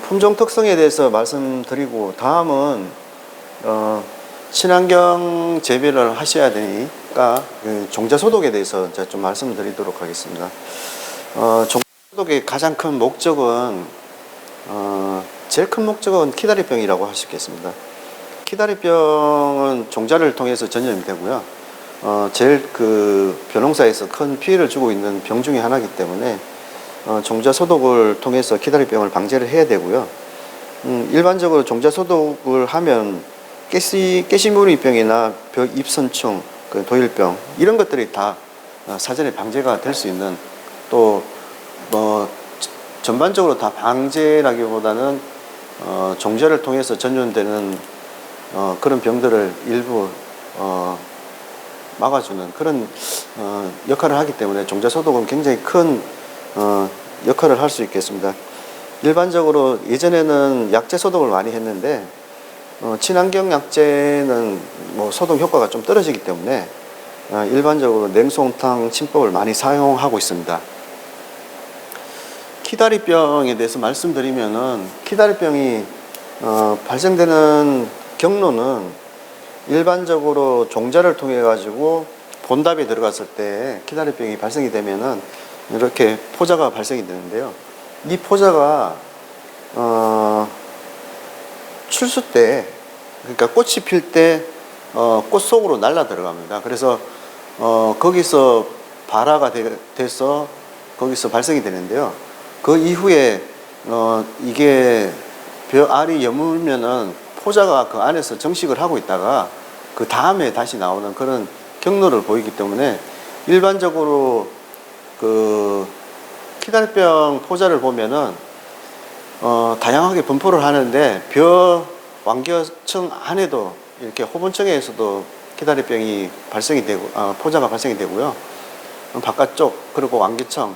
품종 특성에 대해서 말씀드리고 다음은 친환경 재배를 하셔야 되니까 종자 소독에 대해서 이제 좀 말씀드리도록 하겠습니다. 종자 소독의 가장 큰 목적은 제일 큰 목적은 키다리병이라고 할 수 있겠습니다. 키다리병은 종자를 통해서 전염이 되고요. 제일 벼농사에서 큰 피해를 주고 있는 병 중에 하나이기 때문에 종자 소독을 통해서 키다리병을 방제를 해야 되고요. 일반적으로 종자 소독을 하면 깨시무늬병이나 잎선충, 도일병 이런 것들이 다 사전에 방제가 될 수 있는, 또 전반적으로 다 방제라기보다는 종자를 통해서 전염되는 그런 병들을 일부 막아주는 그런 역할을 하기 때문에 종자 소독은 굉장히 큰 역할을 할 수 있겠습니다. 일반적으로 예전에는 약재 소독을 많이 했는데 친환경 약재는 소독 효과가 좀 떨어지기 때문에 일반적으로 냉수홍탕 침법을 많이 사용하고 있습니다. 키다리병에 대해서 말씀드리면은, 키다리병이 발생되는 경로는 일반적으로 종자를 통해 가지고 본답에 들어갔을 때 키다리병이 발생이 되면은 이렇게 포자가 발생이 되는데요. 이 포자가 출수 때, 그러니까 꽃이 필 때 꽃 속으로 날라 들어갑니다. 그래서 거기서 발화가 돼서 거기서 발생이 되는데요. 그 이후에 이게 벼알이 여물면은 포자가 그 안에서 정식을 하고 있다가 그 다음에 다시 나오는 그런 경로를 보이기 때문에 일반적으로 키다리병 포자를 보면은 다양하게 분포를 하는데 벼 완겨층 안에도 이렇게 호분층에서도 키다리병이 발생이 되고 포자가 발생이 되고요. 바깥쪽 그리고 완겨층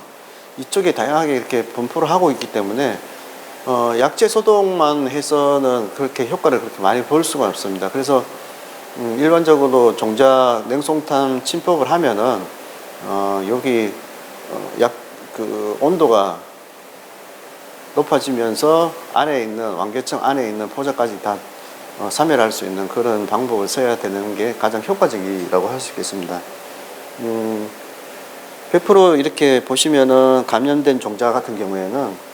이쪽에 다양하게 이렇게 분포를 하고 있기 때문에 약재 소독만 해서는 그렇게 효과를 그렇게 많이 볼 수가 없습니다. 그래서 일반적으로 종자 냉수홍탕 침법을 하면은 여기 온도가 높아지면서 안에 있는 완교층 안에 있는 포자까지 다 사멸할 수 있는 그런 방법을 써야 되는 게 가장 효과적이라고 할 수 있겠습니다. 100% 이렇게 보시면은 감염된 종자 같은 경우에는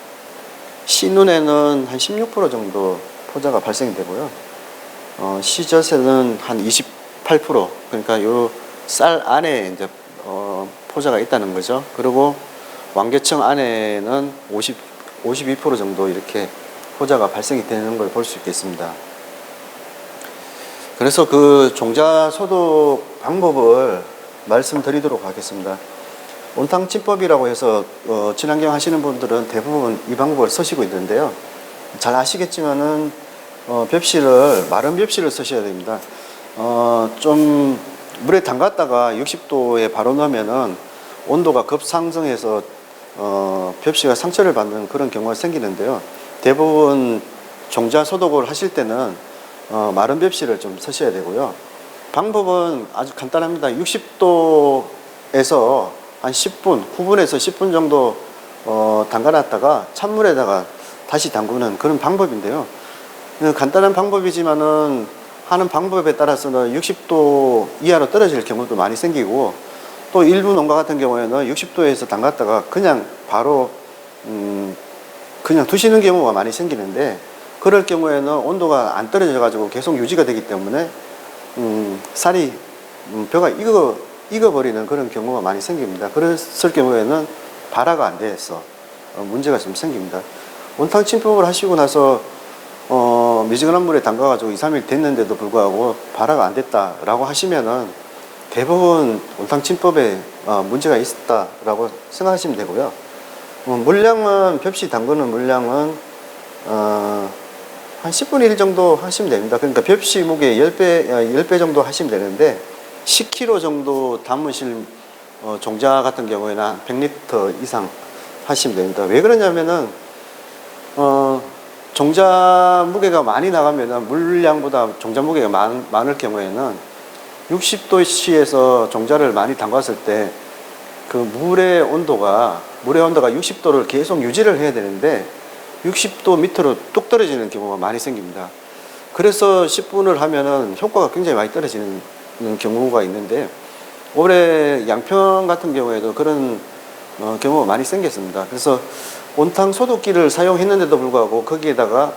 씨눈에는 한 16% 정도 포자가 발생이 되고요. 씨젖에는 한 28%, 그러니까 요 쌀 안에 이제 포자가 있다는 거죠. 그리고 완교층 안에는 52% 정도 이렇게 포자가 발생이 되는 걸 볼 수 있겠습니다. 그래서 그 종자 소독 방법을 말씀드리도록 하겠습니다. 온탕침법이라고 해서 친환경 하시는 분들은 대부분 이 방법을 쓰시고 있는데요. 잘 아시겠지만은 마른 벽실을 쓰셔야 됩니다. 좀 물에 담갔다가 60도에 바로 넣으면은 온도가 급상승해서 벽실가 상처를 받는 그런 경우가 생기는데요. 대부분 종자 소독을 하실 때는 마른 벽실을 좀 쓰셔야 되고요. 방법은 아주 간단합니다. 60도에서 한 10분, 9분에서 10분 정도 담가놨다가 찬물에다가 다시 담그는 그런 방법인데요. 간단한 방법이지만은 하는 방법에 따라서는 60도 이하로 떨어질 경우도 많이 생기고, 또 일부 농가 같은 경우에는 60도에서 담갔다가 그냥 바로 그냥 두시는 경우가 많이 생기는데, 그럴 경우에는 온도가 안 떨어져 가지고 계속 유지가 되기 때문에 쌀이 벼가 익어버리는 그런 경우가 많이 생깁니다. 그랬을 경우에는 발화가 안 돼서 문제가 좀 생깁니다. 온탕 침법을 하시고 나서 미지근한 물에 담가가지고 2, 3일 됐는데도 불구하고 발화가 안 됐다라고 하시면은 대부분 온탕 침법에 문제가 있었다라고 생각하시면 되고요. 물량은 벽시 담그는 물량은 한 10분의 1 정도 하시면 됩니다. 그러니까 벽시 무게 10배 정도 하시면 되는데 10kg 정도 담으실 종자 같은 경우에는 한 100리터 이상 하시면 됩니다. 왜 그러냐면은 종자 무게가 많이 나가면은 물량보다 종자 무게가 많을 경우에는 60도씨에서 종자를 많이 담갔을 때 그 물의 온도가 60도를 계속 유지를 해야 되는데 60도 밑으로 뚝 떨어지는 경우가 많이 생깁니다. 그래서 10분을 하면은 효과가 굉장히 많이 떨어지는 경우가 있는데, 올해 양평 같은 경우에도 그런 경우가 많이 생겼습니다. 그래서 온탕 소독기를 사용했는데도 불구하고 거기에다가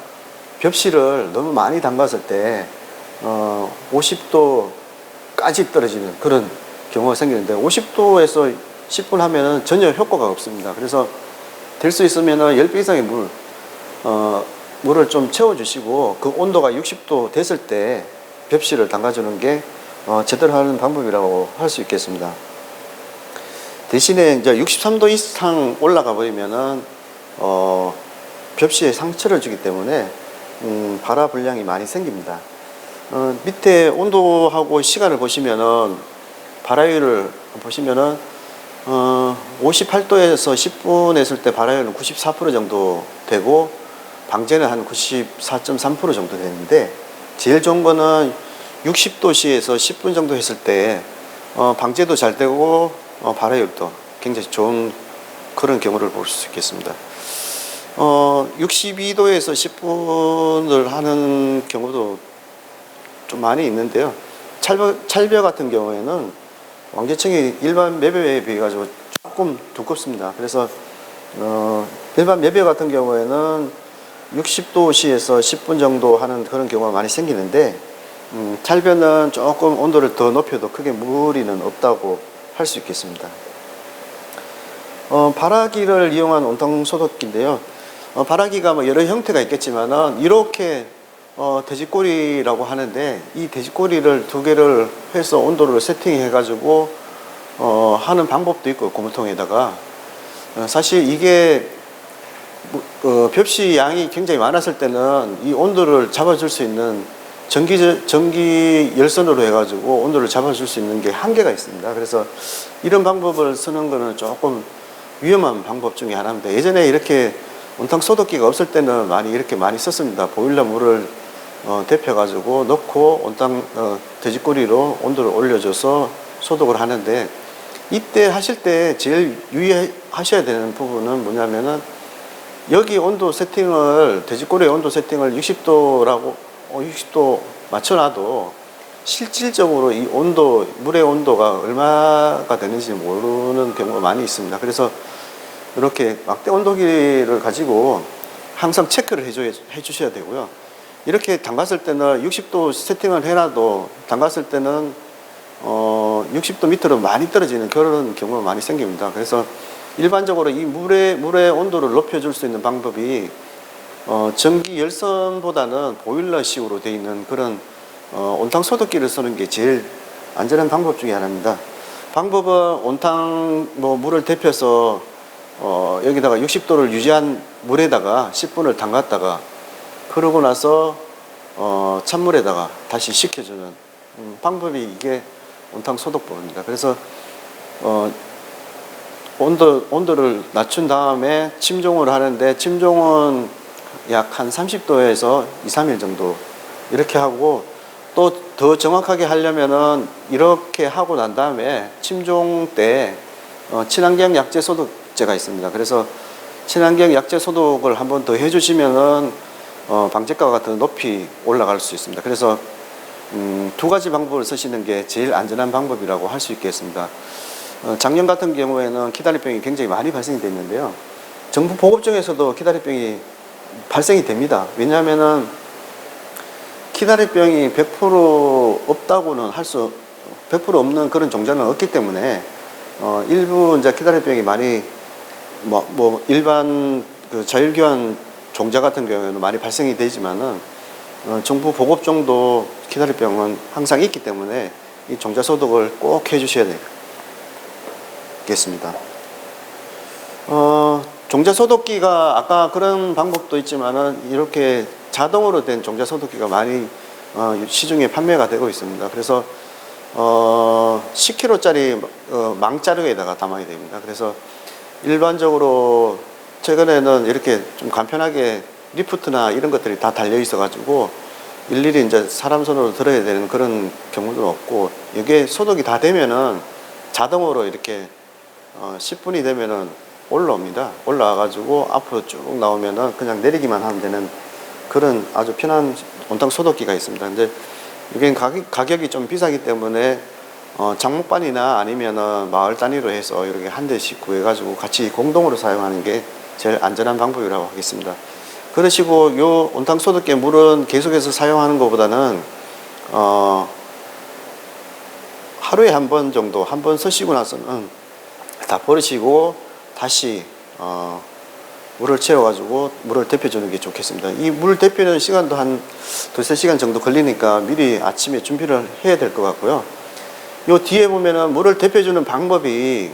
벽실을 너무 많이 담갔을 때 50도까지 떨어지는 그런 경우가 생기는데, 50도에서 10분 하면은 전혀 효과가 없습니다. 그래서 될 수 있으면은 10배 이상의 물을 좀 채워주시고, 그 온도가 60도 됐을 때 벽실을 담가주는 게 제대로 하는 방법이라고 할 수 있겠습니다. 대신에 이제 63도 이상 올라가 버리면은 벽실에 상처를 주기 때문에 발화 불량이 많이 생깁니다. 밑에 온도하고 시간을 보시면은 발화율을 보시면은 58도에서 10분 했을 때 발화율은 94% 정도 되고 방제는 한 94.3% 정도 되는데, 제일 좋은 거는 60도씨에서 10분 정도 했을 때 방제도 잘 되고 발화율도 굉장히 좋은 그런 경우를 볼 수 있겠습니다. 62도에서 10분을 하는 경우도 좀 많이 있는데요. 찰벽 같은 경우에는 왕제청이 일반 매벽에 비해 가지고 조금 두껍습니다. 그래서 일반 매벽 같은 경우에는 60도씨에서 10분 정도 하는 그런 경우가 많이 생기는데, 찰벽은 조금 온도를 더 높여도 크게 무리는 없다고 할 수 있겠습니다. 발화기를 이용한 온탕 소독기인데요. 발화기가 뭐 여러 형태가 있겠지만은 이렇게 돼지꼬리라고 하는데, 이 돼지꼬리를 두 개를 해서 온도를 세팅해 가지고 하는 방법도 있고, 고무통에다가 사실 이게 벽시 양이 굉장히 많았을 때는 이 온도를 잡아줄 수 있는 전기 열선으로 해가지고 온도를 잡아줄 수 있는 게 한계가 있습니다. 그래서 이런 방법을 쓰는 거는 조금 위험한 방법 중에 하나입니다. 예전에 이렇게 온탕 소독기가 없을 때는 이렇게 많이 썼습니다. 보일러 물을 데펴가지고 넣고 온탕 돼지꼬리로 온도를 올려줘서 소독을 하는데, 이때 하실 때 제일 유의하셔야 되는 부분은 뭐냐면은, 여기 온도 세팅을, 돼지꼬리의 온도 세팅을 60도 맞춰놔도 실질적으로 이 온도, 물의 온도가 얼마가 되는지 모르는 경우가 많이 있습니다. 그래서 이렇게 막대 온도기를 가지고 항상 체크를 해주셔야 되고요. 이렇게 담갔을 때는 60도 세팅을 해놔도 담갔을 때는 60도 밑으로 많이 떨어지는 그런 경우가 많이 생깁니다. 그래서 일반적으로 이 물의 온도를 높여줄 수 있는 방법이 전기 열선보다는 보일러식으로 되어 있는 그런 온탕 소독기를 쓰는 게 제일 안전한 방법 중에 하나입니다. 방법은 온탕 물을 데펴서 여기다가 60도를 유지한 물에다가 10분을 담갔다가, 그러고 나서 찬물에다가 다시 식혀주는 방법이 이게 온탕 소독법입니다. 그래서 온도를 낮춘 다음에 침종을 하는데, 침종은 약 한 30도에서 2, 3일 정도 이렇게 하고, 또 더 정확하게 하려면은 이렇게 하고 난 다음에 침종 때 친환경 약재 소독제가 있습니다. 그래서 친환경 약재 소독을 한번 더 해주시면은 방제가가 더 높이 올라갈 수 있습니다. 그래서 두 가지 방법을 쓰시는 게 제일 안전한 방법이라고 할 수 있겠습니다. 작년 같은 경우에는 키다리병이 굉장히 많이 발생이 됐는데요. 정부 보급청에서도 키다리병이 발생이 됩니다. 왜냐하면은 키다리병이 100% 없다고는 100% 없는 그런 종자는 없기 때문에 일부 이제 키다리병이 많이 일반 그 자율교환 종자 같은 경우에는 많이 발생이 되지만은 정부 보급종도 키다리병은 항상 있기 때문에 이 종자 소독을 꼭 해주셔야 되겠습니다. 종자 소독기가 아까 그런 방법도 있지만은 이렇게 자동으로 된 종자 소독기가 많이 시중에 판매가 되고 있습니다. 그래서 10kg짜리 망자루에다가 담아야 됩니다. 그래서 일반적으로 최근에는 이렇게 좀 간편하게 리프트나 이런 것들이 다 달려 있어 가지고 일일이 이제 사람 손으로 들어야 되는 그런 경우도 없고, 이게 소독이 다 되면은 자동으로 이렇게 10분이 되면은 올라옵니다. 올라와가지고 앞으로 쭉 나오면은 그냥 내리기만 하면 되는 그런 아주 편한 온탕 소독기가 있습니다. 근데 이게 가격이 좀 비싸기 때문에 장목반이나 아니면은 마을 단위로 해서 이렇게 한 대씩 구해가지고 같이 공동으로 사용하는 게 제일 안전한 방법이라고 하겠습니다. 그러시고 요 온탕 소독기의 물은 계속해서 사용하는 것보다는 하루에 한 번 정도, 한 번 쓰시고 나서는 다 버리시고 다시 물을 채워가지고 물을 데펴주는 게 좋겠습니다. 이 물 데피는 시간도 한 2~3시간 정도 걸리니까 미리 아침에 준비를 해야 될 것 같고요. 요 뒤에 보면은 물을 데펴주는 방법이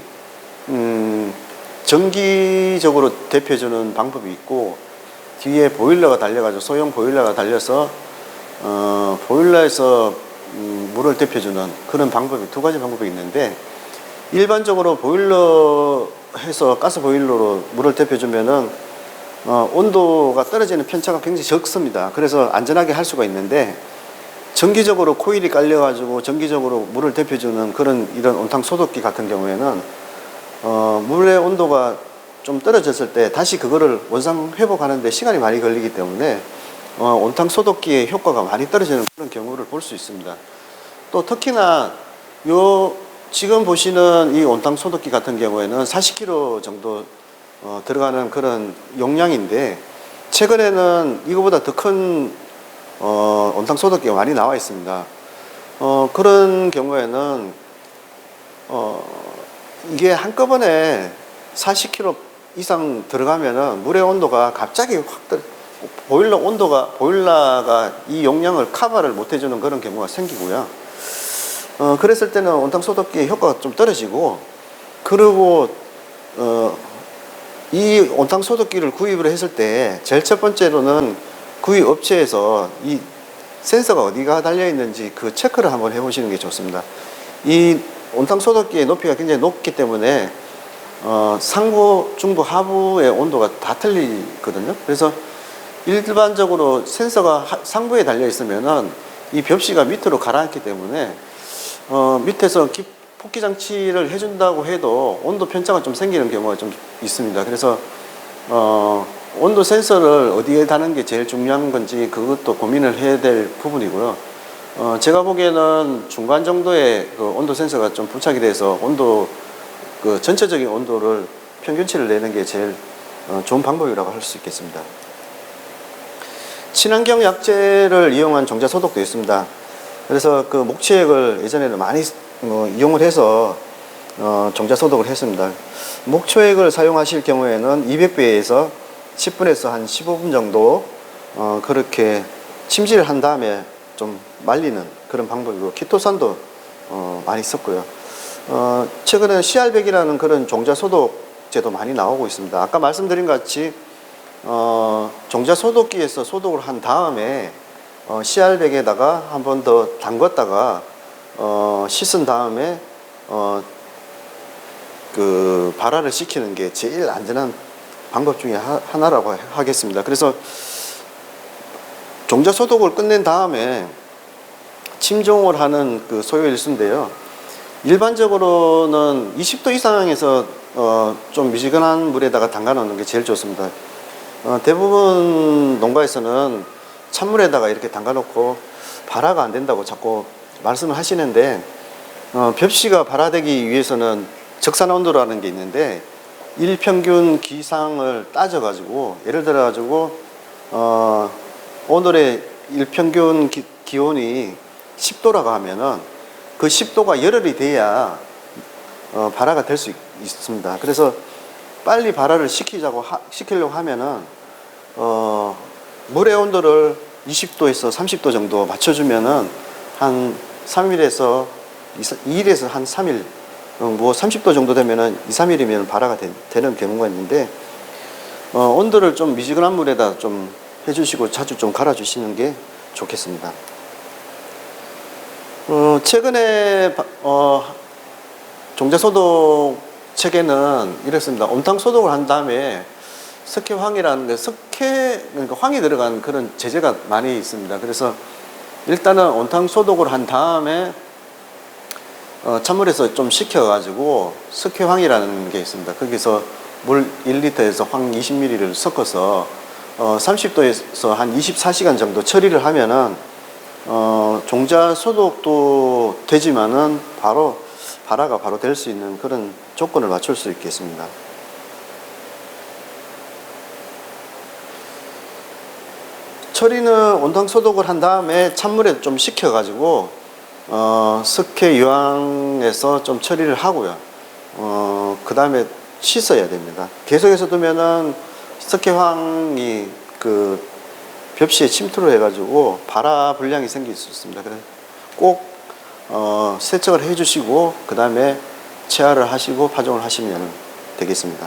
정기적으로 데펴주는 방법이 있고, 뒤에 보일러가 달려가지고 소형 보일러가 달려서 보일러에서 물을 데펴주는 그런 방법이 2가지 방법이 있는데, 일반적으로 보일러 해서 가스 보일러로 물을 데펴주면은 온도가 떨어지는 편차가 굉장히 적습니다. 그래서 안전하게 할 수가 있는데, 정기적으로 코일이 깔려가지고 정기적으로 물을 데펴주는 이런 온탕 소독기 같은 경우에는 물의 온도가 좀 떨어졌을 때 다시 그거를 원상 회복하는데 시간이 많이 걸리기 때문에 온탕 소독기의 효과가 많이 떨어지는 그런 경우를 볼 수 있습니다. 또 특히나 지금 보시는 이 온탕 소독기 같은 경우에는 40kg 정도 들어가는 그런 용량인데, 최근에는 이거보다 더 큰 온탕 소독기가 많이 나와 있습니다. 그런 경우에는 이게 한꺼번에 40kg 이상 들어가면은 물의 온도가 갑자기 보일러가 이 용량을 커버를 못 해주는 그런 경우가 생기고요. 그랬을 때는 온탕 소독기의 효과가 좀 떨어지고, 그리고 이 온탕 소독기를 구입을 했을 때 제일 첫 번째로는 구입 업체에서 이 센서가 어디가 달려 있는지 그 체크를 한번 해보시는 게 좋습니다. 이 온탕 소독기의 높이가 굉장히 높기 때문에 상부, 중부, 하부의 온도가 다 틀리거든요. 그래서 일반적으로 센서가 상부에 달려 있으면은 이 벽시가 밑으로 가라앉기 때문에 밑에서 폭기 장치를 해준다고 해도 온도 편차가 좀 생기는 경우가 좀 있습니다. 그래서 온도 센서를 어디에 다는 게 제일 중요한 건지 그것도 고민을 해야 될 부분이고요. 제가 보기에는 중간 정도의 그 온도 센서가 좀 부착이 돼서 그 전체적인 온도를 평균치를 내는 게 제일 좋은 방법이라고 할 수 있겠습니다. 친환경 약재를 이용한 종자 소독도 있습니다. 그래서 그 목초액을 예전에는 많이 이용을 해서 종자 소독을 했습니다. 목초액을 사용하실 경우에는 200배에서 10분에서 한 15분 정도 그렇게 침질을 한 다음에 좀 말리는 그런 방법이고, 키토산도 많이 썼고요. 최근에 CR100이라는 그런 종자 소독제도 많이 나오고 있습니다. 아까 말씀드린 것 같이 종자 소독기에서 소독을 한 다음에 CR100에다가 한 번 더 담갔다가 씻은 다음에 그 발화를 시키는 게 제일 안전한 방법 중에 하나라고 하겠습니다. 그래서 종자 소독을 끝낸 다음에 침종을 하는 그 소요 일수인데요. 일반적으로는 20도 이상에서 좀 미지근한 물에다가 담가 놓는 게 제일 좋습니다. 대부분 농가에서는 찬물에다가 이렇게 담가 놓고 발화가 안 된다고 자꾸 말씀을 하시는데, 벽시가 발화되기 위해서는 적산 온도라는 게 있는데, 일평균 기상을 따져가지고, 예를 들어가지고 오늘의 일평균 기온이 10도라고 하면은 그 10도가 열흘이 돼야 발화가 될 수 있습니다. 그래서 빨리 발화를 시키려고 하면은 물의 온도를 20도에서 30도 정도 맞춰주면은 한 3일에서 2일에서 한 3일, 뭐 30도 정도 되면은 2~3일이면 발화가 되는 경우가 있는데, 온도를 좀 미지근한 물에다 좀 해주시고 자주 좀 갈아주시는 게 좋겠습니다. 최근에 종자 소독 책에는 이렇습니다. 온탕 소독을 한 다음에 석회황이라는 그러니까 황이 들어간 그런 제재가 많이 있습니다. 그래서 일단은 온탕 소독을 한 다음에 찬물에서 좀 식혀가지고 석회황이라는 게 있습니다. 거기서 물 1리터에서 황 20ml를 섞어서 30도에서 한 24시간 정도 처리를 하면은 종자 소독도 되지만은 바로 발화가 바로 될 수 있는 그런 조건을 맞출 수 있겠습니다. 처리는 온탕 소독을 한 다음에 찬물에 좀 식혀가지고 석회 유황에서 좀 처리를 하고요. 그 다음에 씻어야 됩니다. 계속해서 두면은 석회황이 그 벽시에 침투를 해가지고 발화 불량이 생길 수 있습니다. 그래서 꼭 세척을 해주시고 그 다음에 체화를 하시고 파종을 하시면 되겠습니다.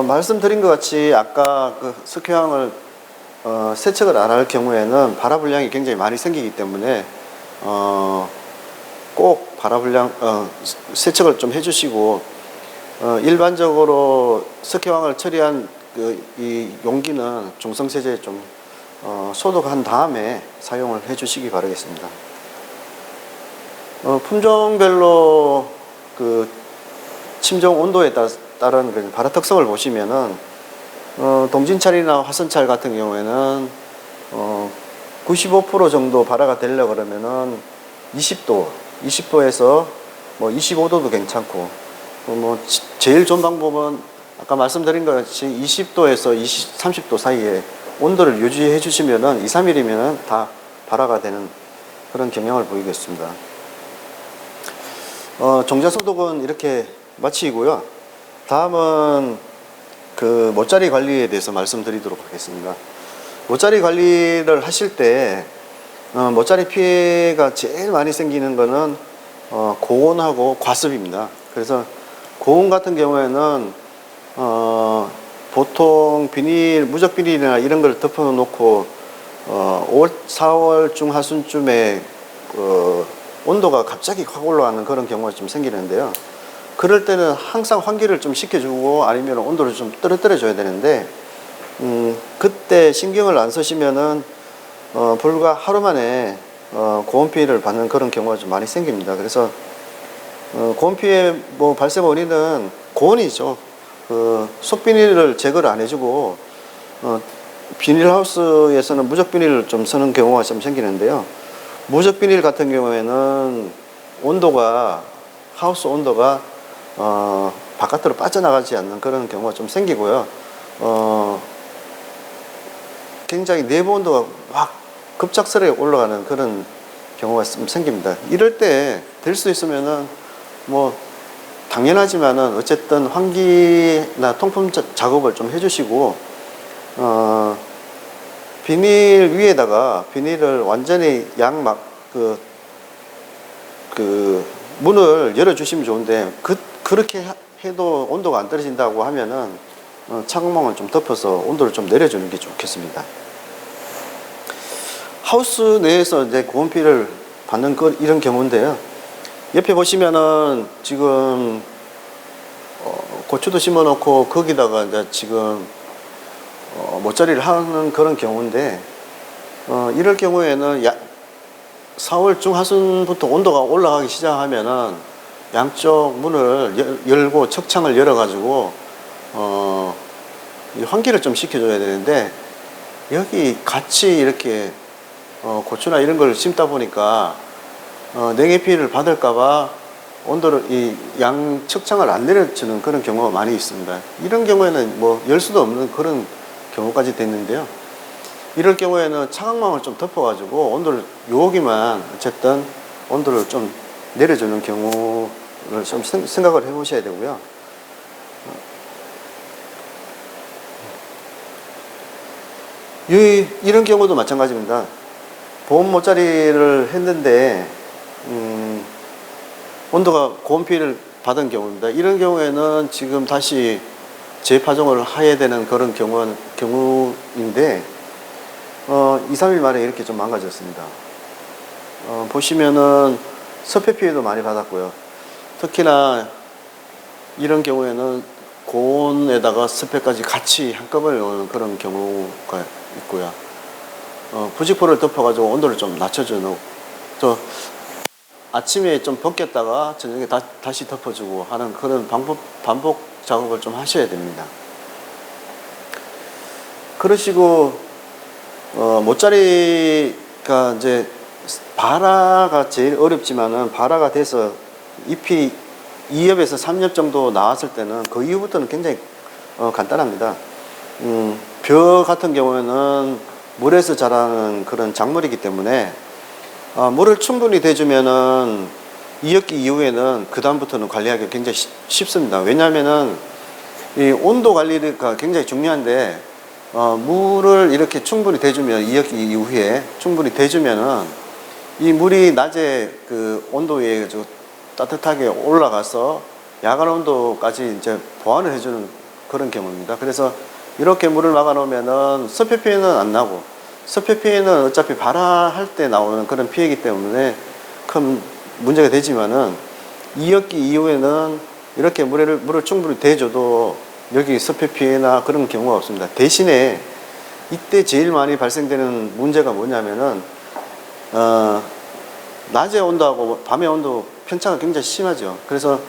말씀드린 것 같이 아까 그 석회황을 세척을 안 할 경우에는 발화 불량이 굉장히 많이 생기기 때문에 꼭 발화 불량 세척을 좀 해주시고 일반적으로 석회황을 처리한 이 용기는 중성세제에 좀 소독한 다음에 사용을 해주시기 바라겠습니다. 품종별로 그 침종 온도에 따른 그 발화 특성을 보시면은 동진찰이나 화선찰 같은 경우에는 95% 정도 발화가 되려고 그러면은 20도에서 뭐 25도도 괜찮고 뭐 제일 좋은 방법은 아까 말씀드린 것 같이 20도에서 30도 사이에 온도를 유지해 주시면은 2, 3일이면은 다 발화가 되는 그런 경향을 보이겠습니다. 종자 소독은 이렇게 마치고요. 다음은 그 모짜리 관리에 대해서 말씀드리도록 하겠습니다. 모짜리 관리를 하실 때 모짜리 피해가 제일 많이 생기는 거는 고온하고 과습입니다. 그래서 고온 같은 경우에는 보통 비닐, 무적 비닐이나 이런 걸 덮어 놓고 4월 중하순쯤에 온도가 갑자기 확 올라가는 그런 경우가 좀 생기는데요. 그럴 때는 항상 환기를 좀 시켜주고 아니면 온도를 좀 떨어뜨려 줘야 되는데 그때 신경을 안 쓰시면은 불과 하루 만에 고온 피해를 받는 그런 경우가 좀 많이 생깁니다. 그래서 고온 피해 뭐 발생 원인은 고온이죠. 속비닐을 제거를 안 해주고 비닐하우스에서는 무적 비닐을 좀 쓰는 경우가 좀 생기는데요. 무적 비닐 같은 경우에는 온도가 하우스 온도가 바깥으로 빠져나가지 않는 그런 경우가 좀 생기고요. 굉장히 내부 온도가 막 급작스레 올라가는 그런 경우가 좀 생깁니다. 이럴 때 될 수 있으면은 뭐 당연하지만은 어쨌든 환기나 통풍 작업을 좀 해주시고 비닐 위에다가 비닐을 완전히 문을 열어주시면 좋은데 그렇게 해도 온도가 안 떨어진다고 하면은 차광망을 좀 덮어서 온도를 좀 내려주는 게 좋겠습니다. 하우스 내에서 이제 고온 피해를 받는 이런 경우인데요. 옆에 보시면은 지금 고추도 심어놓고 거기다가 이제 지금 모짜리를 하는 그런 경우인데 이럴 경우에는 4월 중하순부터 온도가 올라가기 시작하면은 양쪽 문을 열고 척창을 열어가지고 환기를 좀 시켜줘야 되는데 여기 같이 이렇게 고추나 이런 걸 심다 보니까 냉해 피해를 받을까봐 온도를 이 양 척창을 안 내려주는 그런 경우가 많이 있습니다. 이런 경우에는 뭐 열 수도 없는 그런 경우까지 됐는데요. 이럴 경우에는 차광망을 좀 덮어가지고 온도를 여기만 어쨌든 온도를 좀 내려주는 경우를 좀 생각을 해보셔야 되고요. 이런 경우도 마찬가지입니다. 보온 모짜리를 했는데 온도가 고온 피해를 받은 경우입니다. 이런 경우에는 지금 다시 재파종을 해야 되는 그런 경우인데 2, 3일 만에 이렇게 좀 망가졌습니다. 보시면은 섭해 피해도 많이 받았고요. 특히나 이런 경우에는 고온에다가 습해까지 같이 한꺼번에 오는 그런 경우가 있고요. 부직포를 덮어가지고 온도를 좀 낮춰주는 또 아침에 좀 벗겼다가 저녁에 다시 덮어주고 하는 그런 반복 작업을 좀 하셔야 됩니다. 그러시고 모짜리가 이제 발화가 제일 어렵지만은 발화가 돼서 잎이 2엽에서 3엽 정도 나왔을 때는 그 이후부터는 굉장히 간단합니다. 벼 같은 경우에는 물에서 자라는 그런 작물이기 때문에 물을 충분히 대주면은 2학기 이후에는 그 다음부터는 관리하기 굉장히 쉽습니다. 왜냐하면은 이 온도 관리가 굉장히 중요한데 물을 이렇게 충분히 대주면 2학기 이후에 충분히 대주면은 이 물이 낮에 그 온도에 의해서 따뜻하게 올라가서 야간 온도까지 이제 보완을 해주는 그런 경우입니다. 그래서 이렇게 물을 막아 놓으면은 섭해 피해는 안 나고, 섭해 피해는 어차피 발화할 때 나오는 그런 피해이기 때문에 큰 문제가 되지만은 2학기 이후에는 이렇게 물을 충분히 대줘도 여기 섭해 피해나 그런 경우가 없습니다. 대신에 이때 제일 많이 발생되는 문제가 뭐냐면은 낮의 온도하고 밤의 온도 편차가 굉장히 심하죠. 그래서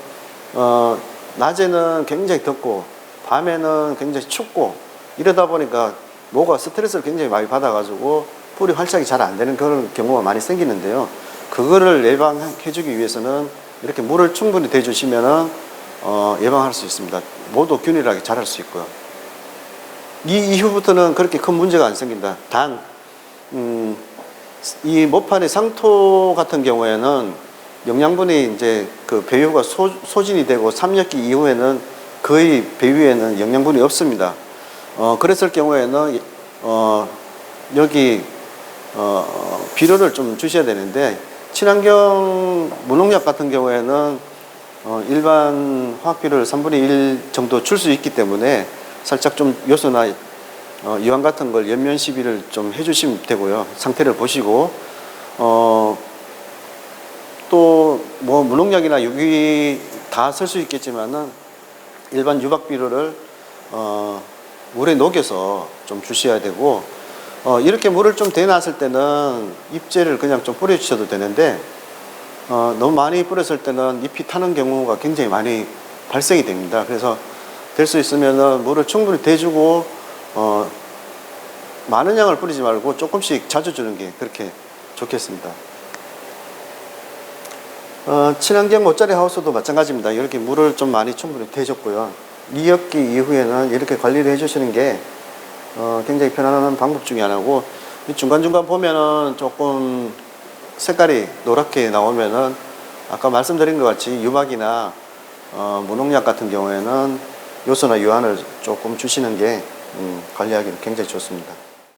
낮에는 굉장히 덥고 밤에는 굉장히 춥고 이러다 보니까 모가 스트레스를 굉장히 많이 받아가지고 뿌리 활착이 잘 안 되는 그런 경우가 많이 생기는데요. 그거를 예방해주기 위해서는 이렇게 물을 충분히 대주시면은 예방할 수 있습니다. 모두 균일하게 자랄 수 있고요. 이 이후부터는 그렇게 큰 문제가 안 생긴다. 단, 이 모판의 상토 같은 경우에는 영양분이 이제 그 배유가 소진이 되고 3학기 이후에는 거의 배유에는 영양분이 없습니다. 그랬을 경우에는 여기 비료를 좀 주셔야 되는데, 친환경 무농약 같은 경우에는 일반 화학비료를 3분의 1 정도 줄 수 있기 때문에 살짝 좀 요소나 이완 같은 걸 연면 시비를 좀 해주시면 되고요. 상태를 보시고 또 뭐 무농약이나 유기 다 쓸 수 있겠지만은 일반 유박 비료를 물에 녹여서 좀 주셔야 되고, 이렇게 물을 좀 대놨을 때는 잎재를 그냥 좀 뿌려주셔도 되는데 너무 많이 뿌렸을 때는 잎이 타는 경우가 굉장히 많이 발생이 됩니다. 그래서 될 수 있으면은 물을 충분히 대주고 많은 양을 뿌리지 말고 조금씩 자주 주는 게 그렇게 좋겠습니다. 친환경 모짜리 하우스도 마찬가지입니다. 이렇게 물을 좀 많이 충분히 대줬고요. 2학기 이후에는 이렇게 관리를 해주시는 게 굉장히 편안한 방법 중에 하나고, 중간중간 보면은 조금 색깔이 노랗게 나오면은 아까 말씀드린 것 같이 유박이나 무농약 같은 경우에는 요소나 유한을 조금 주시는 게 관리하기는 굉장히 좋습니다.